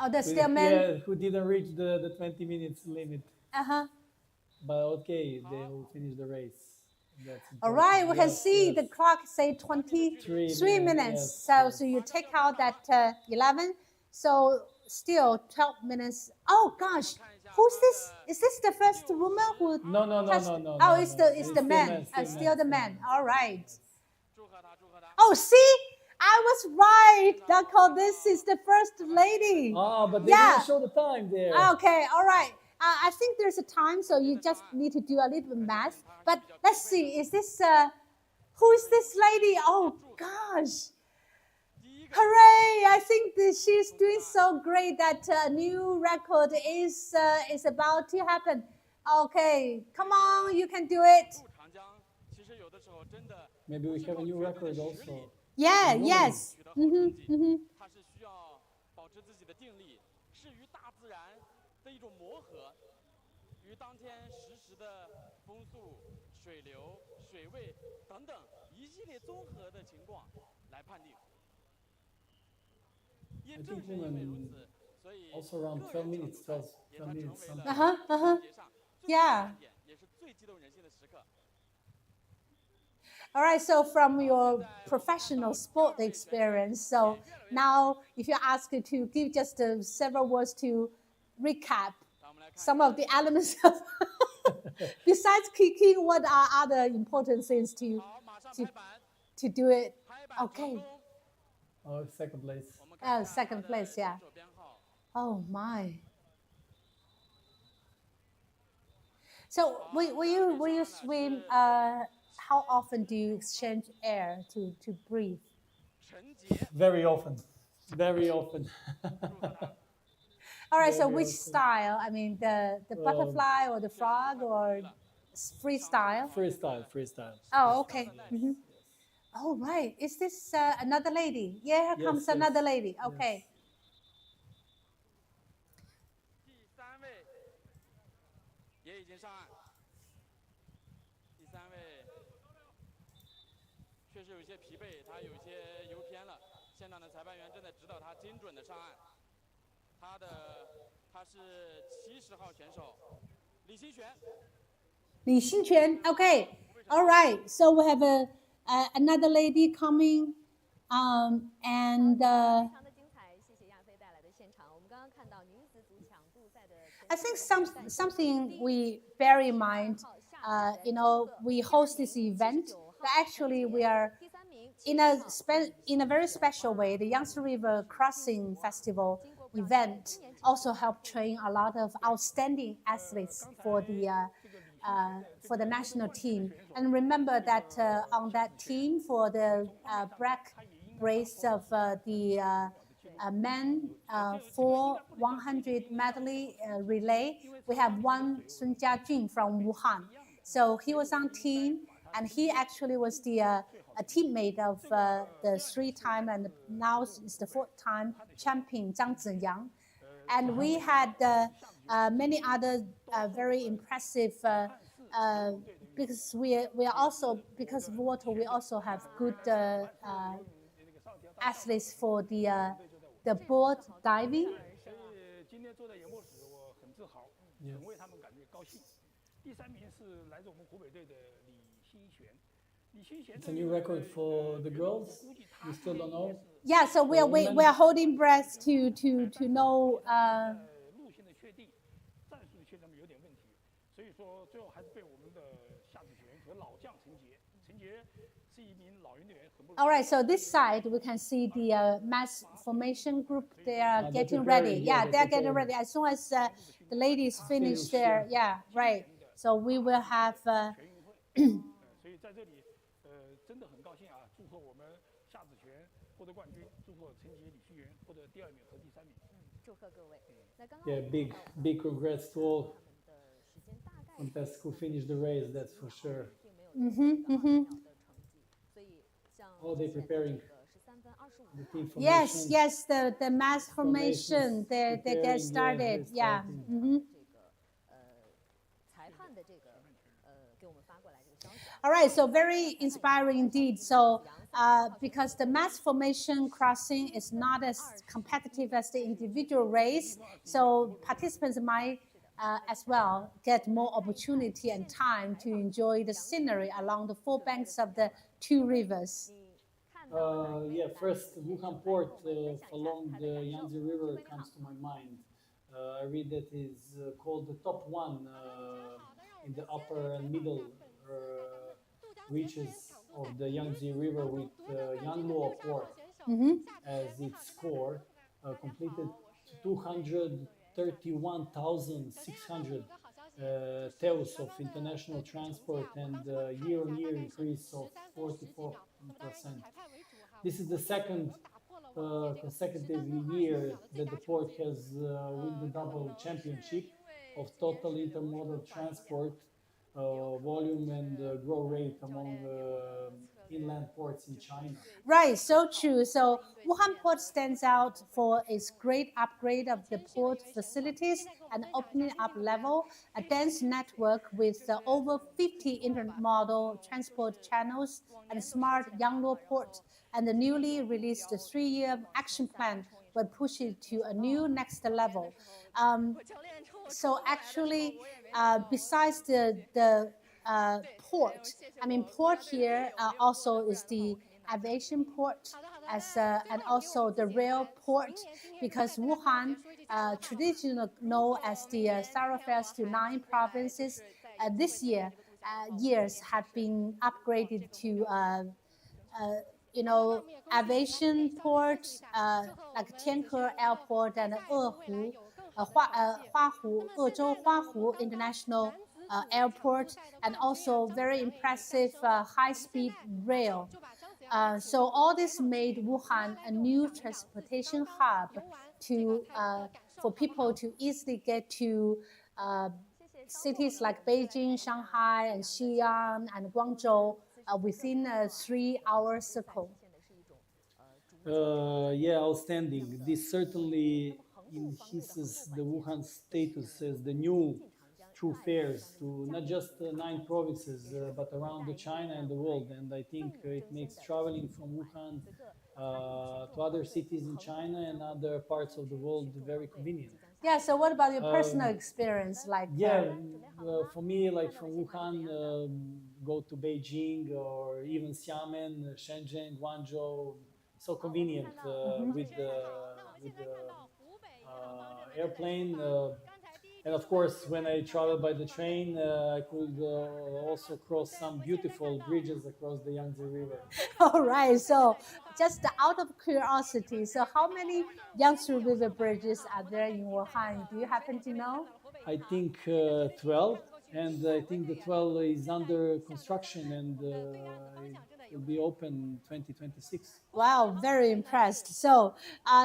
Oh, the Who- still man. Yeah, who didn't reach the 20 minutes limit. Uh-huh. But okay, they will finish the race. That's All important. right, we can Yes, see yes. the clock say 23 minutes. Yes, So, yes. so you take out that 11. So still 12 minutes. Oh gosh, who's this? Is this the first woman who? No, no, no, touched- no, no. Oh, no, it's no. the it's the man. Still the man. All right. 祝贺他，祝贺他。 Oh, see, I was right. Dakota, this is the first lady. Ah, but they Yeah. didn't show the time there. Okay, all right. I think there's a time, so you just need to do a little bit math. But let's see, is this, who is this lady? Oh, gosh. Hooray! I think that she's doing so great that a new record is about to happen. Okay, come on, you can do it. 入长江，其实有的时候真的 Maybe we have a new record also. Yeah, Woman. yes. 取得好成绩， Mhm. 它是需要保持自己的定力，是与大自然的一种磨合，与当天实时的风速、水流、水位等等一系列综合的情况来判定。也 I 正 think 是因为如 women 此，所以 also around 12个人 minutes, 程度 12, 也 12它 minutes 成为 something. 了 Uh-huh. 节上最 Yeah. 看点，也是最激动人心的时刻。 All right, so from your professional sport experience, so now if you're asked to give just several words to recap 让我们来看 some of the elements of, besides kicking, what are other important things 好，马上 to 拍板， to do it? 拍板成 Okay. 功。 Oh, second place. 我们看看 second 他的 place, yeah. 选手编号 Oh my. So will you swim? How often do you exchange air to breathe? 陈杰， Very often. Very often. 祝贺他。 All right, so Very which often. style? I mean, the butterfly or the frog or freestyle? Freestyle, freestyle. Oh, okay. Mhm. Oh, right. Is this another lady? Yeah, here Yes, comes yes, another lady. Okay. 第三位也已经上岸。第三位确实有一些疲惫，他有一些游偏了。现场的裁判员正在指导他精准的上岸。他是70号选手李新璇。 Li Xinquan. Okay. All right. So we have another lady coming. And 非常的精彩，谢谢亚飞带来的现场。我们刚刚看到女子组抢渡赛的前 I think something we bear in mind, we host this event, but actually we are 第三名 in a very special way. The Yangtze River Crossing Festival event also helped train a lot of outstanding athletes for the national team. And remember that on that team for the black race of the men for 100 medley relay, we have one Sun Jiajun from Wuhan. So he was on team, and he actually was a teammate of the three-time and now is the fourth-time champion Zhang Ziyang. And we had many other very impressive because we are also, because of water, we also have good athletes for the board diving. 今天坐在研磨室，我很自豪，很为他们感觉高兴。第三名是来自我们湖北队的李新璇。李新璇 It's a new record for the girls. You still don't know? Yeah, so we are holding breath to know. 路线的确定，战术的确定有点问题，所以说最后还是被我们的夏子璇和老将陈杰。陈杰是一名老运动员，很不容易。 All right, so this side we can see the mass formation group. They are they're getting preparing, ready. yeah, Yeah, they're they are getting preparing. ready. As soon as the ladies finish Finish, their, yeah. yeah, right. So we will have. 所以在这里，真的很高兴啊！祝贺我们夏子泉获得冠军，祝贺陈杰、李旭元获得第2名和第3名。祝贺各位。那刚刚 Yeah, 我们 big 看到 big congrats to all 他们的时间大概 contestants who finished the race. That's for sure. 并没有得到一个2秒的成绩，所以像 Oh, they 之前的 preparing 这个13分 the 25 team Yes, formation. yes, the mass formation, Formations they get preparing, started. yeah, Yeah. starting. Mhm. 这个裁判的这个给我们发过来这个消息。 All right, so very inspiring indeed. So, because the mass formation crossing is not as competitive as the individual race, so participants might as well get more opportunity and time to enjoy the scenery along the four banks of the two rivers. 你看到的 Yeah, first Wuhan port along the Yangtze River comes to my mind. I read that is called the top one in the upper and middle reaches of the Yangtze River with Yangluo port as its core, completed 231,600 TEUs of international transport and year-on-year increase of 44%. This is the second consecutive year that the port has won the double championship of total intermodal transport volume and growth rate among inland ports in China. Right, so true. So Wuhan Port stands out for its great upgrade of the port facilities and opening up level, a dense network with over 50 intermodal transport channels and smart Yangluo port, and the newly released 3-year action plan will push it to a new next level. So actually, besides the port, I mean, port here also is the aviation port and also the rail port, because Wuhan, traditionally known as the thoroughfares to 9 provinces, this years have been upgraded to aviation port like Tianhe Airport and Ehu, Huazhou International Airport, and also very impressive high-speed rail. So all this made Wuhan a new transportation hub for people to easily get to cities like Beijing, Shanghai, and Xi'an and Guangzhou within a 3-hour circle. Yeah, outstanding. This certainly enhances the Wuhan status as the new true fairs to not just 9 provinces, but around the China and the world. And I think it makes traveling from Wuhan to other cities in China and other parts of the world very convenient. Yeah, so what about your personal experience? Like, for me, like from Wuhan, go to Beijing or even Xiamen, Shenzhen, Guangzhou, so convenient with the airplane. And of course, when I travel by the train, I could also cross some beautiful bridges across the Yangtze River. all right, so just out of curiosity, so how many Yangtze River bridges are there in Wuhan? Do you happen to know? I think 12, and I think the 12 is under construction and it will be open 2026. Wow, very impressed. So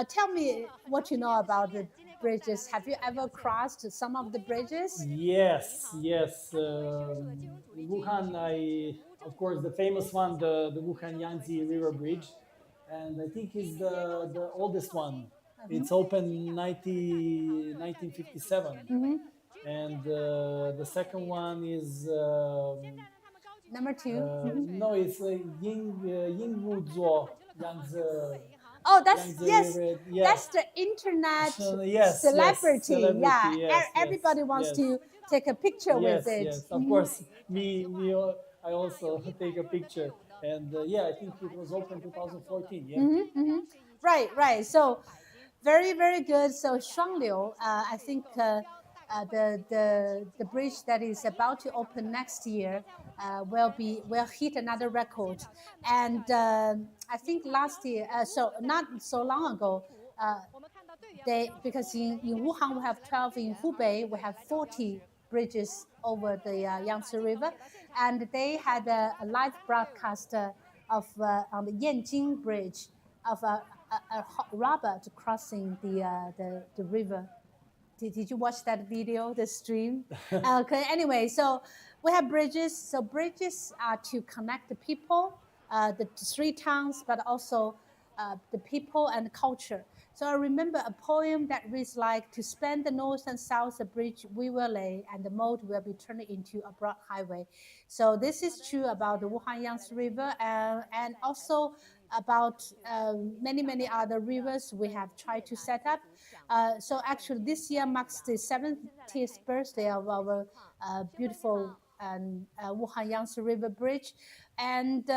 tell me what you know about the bridges. Have you ever crossed some of the bridges? Yes. In Wuhan, of course, the famous one, the Wuhan Yangtze River Bridge, and I think is the oldest one. It's open 1957. And the second one is Number 2. no, it's Yingwu Yangtze. Oh, that's Yangtze yes. River, yeah. That's the internet Yes, celebrity. Yeah, yes, everybody wants yes. to take a picture with it. Yes. Of course, I also take a picture, and yeah, I think it was open 2014. Yeah. Right. So, very, very good. So, Shuangliu, I think the bridge that is about to open next year will hit another record. And I think last year, so not so long ago, because in Wuhan we have 12, in Hubei we have 40 bridges over the Yangtze River, and they had a live broadcast of on the Yangtze Bridge of a robot crossing the river. Did you watch that video, the stream? Okay, anyway, so we have bridges. So bridges are to connect the people, the three towns, but also the people and culture. So I remember a poem that reads like, to span the north and south, the bridge we will lay, and the moat will be turned into a broad highway. So this is true about the Wuhan Yangtze River and also about many other rivers we have tried to set up. So actually, this year marks the 70th birthday of our beautiful Wuhan Yangtze River Bridge, and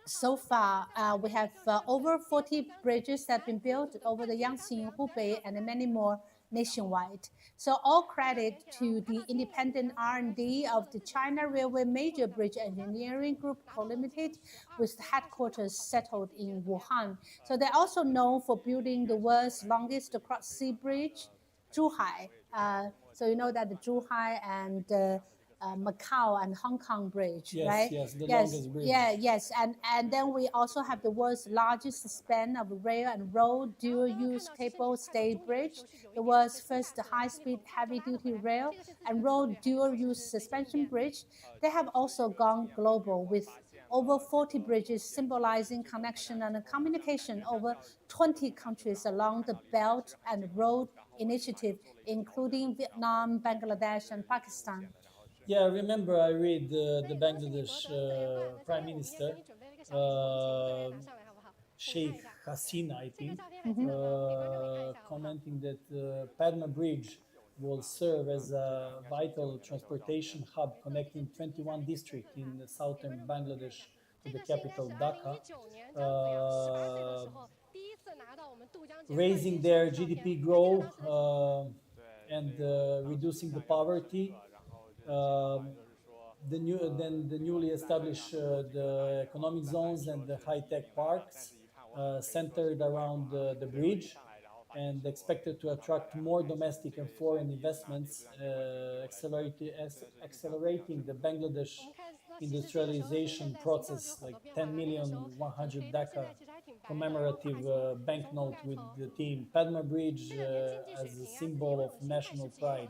so far, we have over 40 bridges that have been built over the Yangtze in Hubei and many more nationwide. So all credit to the independent R&D of the China Railway Major Bridge Engineering Group Co. Limited, with headquarters settled in Wuhan. So they're also known for building the world's longest cross-sea bridge, Zhuhai. So you know that the Zhuhai and Macau and Hong Kong bridge, Yes, right? yes, the Yes, longest bridge. yes, and then we also have the world's largest span of rail and road dual-use cable stay bridge, the world's first high-speed heavy-duty rail and road dual-use suspension bridge. They have also gone global with over 40 bridges symbolizing connection and communication over 20 countries along the Belt and Road Initiative, including Vietnam, Bangladesh, and Pakistan. Yeah, I remember I read the Bangladesh Prime Minister, Sheikh Hasina, I think, commenting that Padma Bridge will serve as a vital transportation hub connecting 21 districts in southern Bangladesh to the capital Dhaka, raising their GDP growth and reducing the poverty. The newly established the economic zones and the high-tech parks centered around the bridge and expected to attract more domestic and foreign investments, accelerating the Bangladesh industrialization process, like 10 million 100 Dhaka commemorative banknote with the theme Padma Bridge as a symbol of national pride.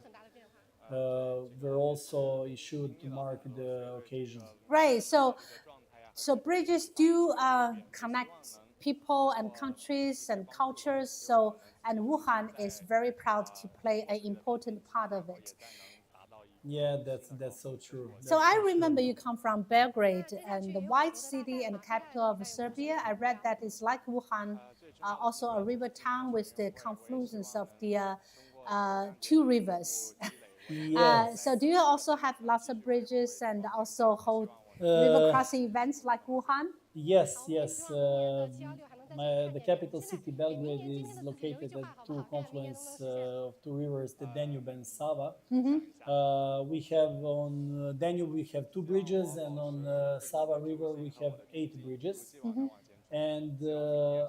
Were also issued to mark the occasion. Right. So bridges do connect people and countries and cultures. So and Wuhan is very proud to play an important part of it. Yeah, that's so true. So I remember you come from Belgrade and the white city and the capital of Serbia. I read that it's like Wuhan, also a river town with the confluence of the two rivers. Yes. So do you also have lots of bridges and also hold river crossing events like Wuhan? Yes, yes. The capital city, Belgrade, is located at two confluence of two rivers, the Danube and Sava. We have on Danube we have two bridges, and on Sava River we have 8 bridges. And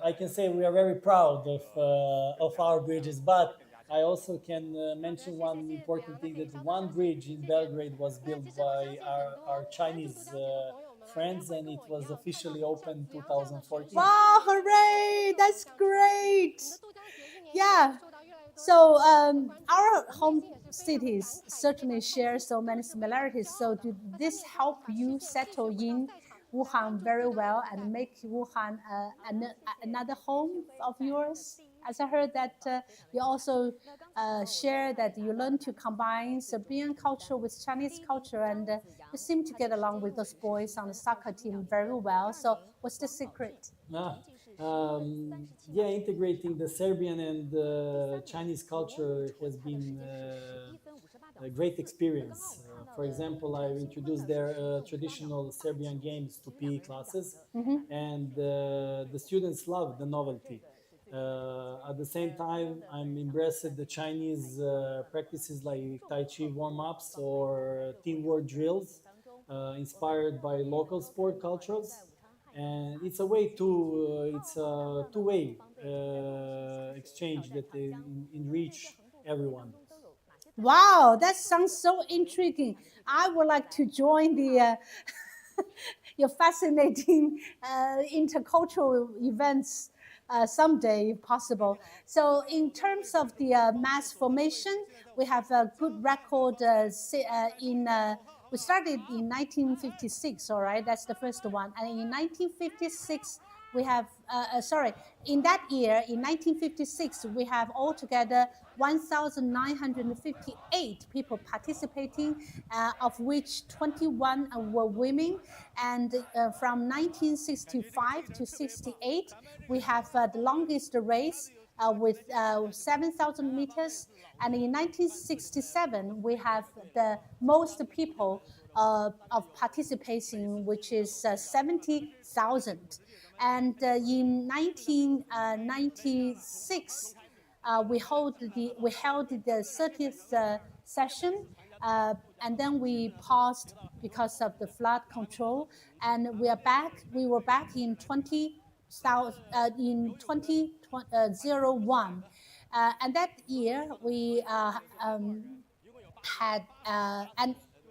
I can say we are very proud of our bridges, but I also can mention one important thing, that one bridge in Belgrade was built by our Chinese friends, and it was officially opened 2014. Wow, hooray! That's great. Yeah. So our home cities certainly share so many similarities. So did this help you settle in Wuhan very well and make Wuhan another home of yours? As I heard that you also share that you learn to combine Serbian culture with Chinese culture, and you seem to get along with those boys on the soccer team very well. So what's the secret? Yeah, integrating the Serbian and Chinese culture has been a great experience. For example, I introduced their traditional Serbian games to PE classes, and the students love the novelty. At the same time, I'm embracing the Chinese practices like Tai Chi warm-ups or teamwork drills, inspired by local sport cultures. And it's a way to it's a two-way exchange that enrich everyone. Wow, that sounds so intriguing. I would like to join the your fascinating intercultural events someday, if possible. So, in terms of the mass formation, we have a good record in. We started in 1956, all right, that's the first one. And in 1956, we have, in that year, in 1956, we have altogether 1,958 people participating, of which 21 were women. And from 1965 to 68, we have the longest race with 7,000 meters. And in 1967, we have the most people of participating, which is 70,000. And in 1996, we held the 30th session, and then we paused because of the flood control. And we are back. We were back in 2001, and that year we had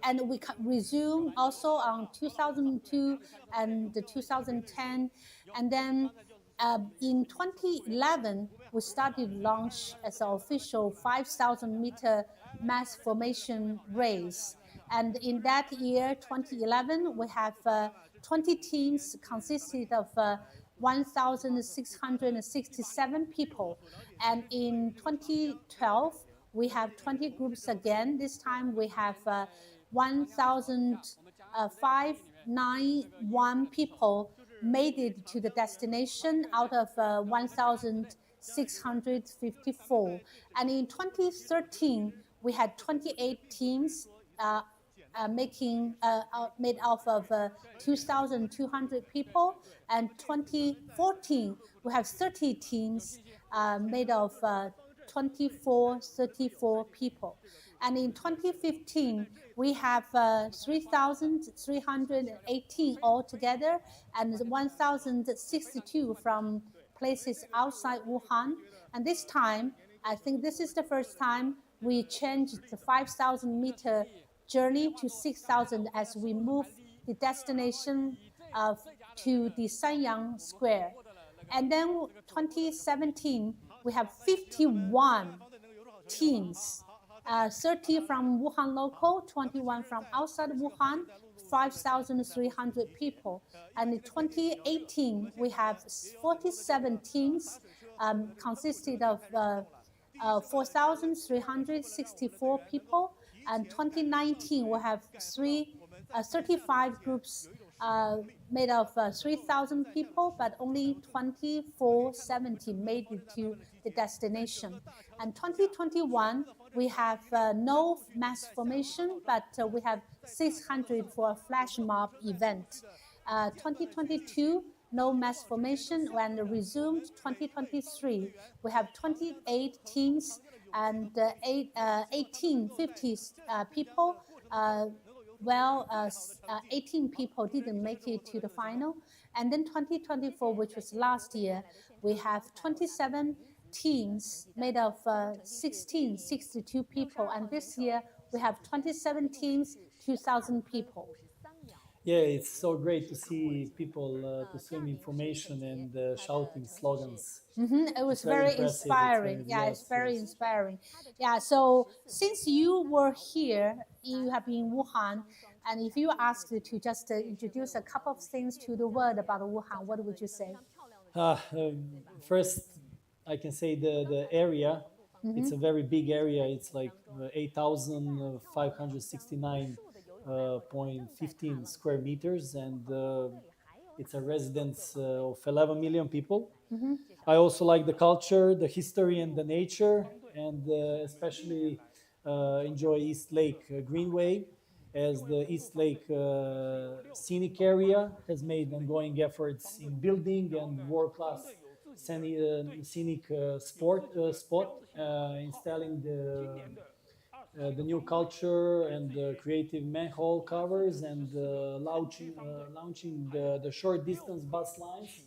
and we resumed also on 2002 and 2010, and then in 2011 we started launch as an official 5,000 meter mass formation race. And in that year, 2011, we have 20 teams consisted of 1,667 people. And in 2012, we have 20 groups again. This time we have 1,591 people made it to the destination out of 1,654. And in 2013, we had 28 teams made up of 2,200 people. And 2014, we have 30 teams made of 34 people. And in 2015, we have 3,318 altogether, and 1,062 from places outside Wuhan. And this time, I think this is the first time we changed the 5,000 meter journey to 6,000 as we move the destination to the Sanyang Square. And then 2017, we have 51 teams, 30 from Wuhan local, 21 from outside Wuhan, 5,300 people. And in 2018, we have 47 teams consisted of 4,364 people. And 2019, we have 35 groups made of 3,000 people, but only 2,470 made it to the destination. And 2021, we have no mass formation, but we have 600 for a flash mob event. 2022, no mass formation. When resumed 2023, we have 28 teams and 1,850 people. 18 people didn't make it to the final. And then 2024, which was last year, we have 27 teams made of 1,662 people. And this year, we have 27 teams, 2,000 people. Yeah, it's so great to see people pursuing information and shouting slogans. It was very inspiring. It's very inspiring. Yeah, so since you were here, you have been in Wuhan, and if you asked to just introduce a couple of things to the world about Wuhan, what would you say? First, I can say the area. It's a very big area. It's like 8,569.15 square meters, and it's a residence of 11 million people. I also like the culture, the history, and the nature, and especially enjoy East Lake Greenway, as the East Lake scenic area has made ongoing efforts in building and world-class scenic spot, installing the new culture and the creative manhole covers, and launching the short distance bus lines,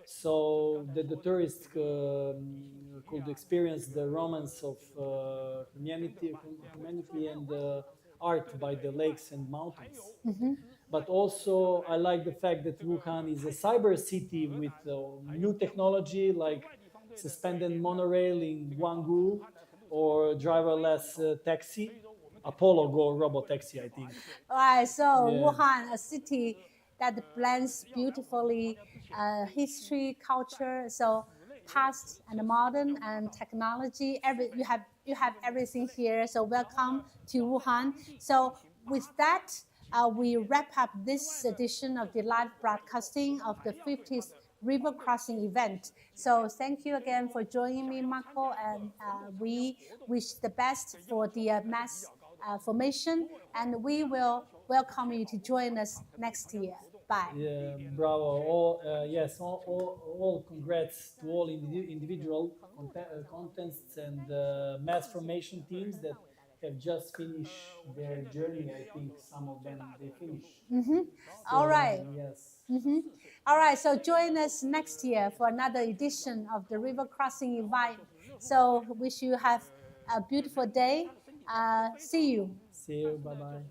so that the tourists could experience the romance of humanity and art by the lakes and mountains. but also I like the fact that Wuhan is a cyber city with new technology like suspended monorail in Guanggu or driverless taxi, Apollo Go robot taxi, I think. All right, so Yeah. Wuhan, a city that blends beautifully history, culture, so past and modern and technology. You have everything here. So welcome to Wuhan. So with that, we wrap up this edition of the live broadcasting of the 50th River Crossing event. So thank you again for joining me, Marco, and we wish the best for the mass formation, and we will welcome you to join us next year. Bye. Yeah, bravo. All congrats to all individual contests and mass formation teams that have just finished their journey. I think some of them they finished. All right. Yes. All right, so join us next year for another edition of the River Crossing event. So wish you have a beautiful day. See you. See you. Bye bye.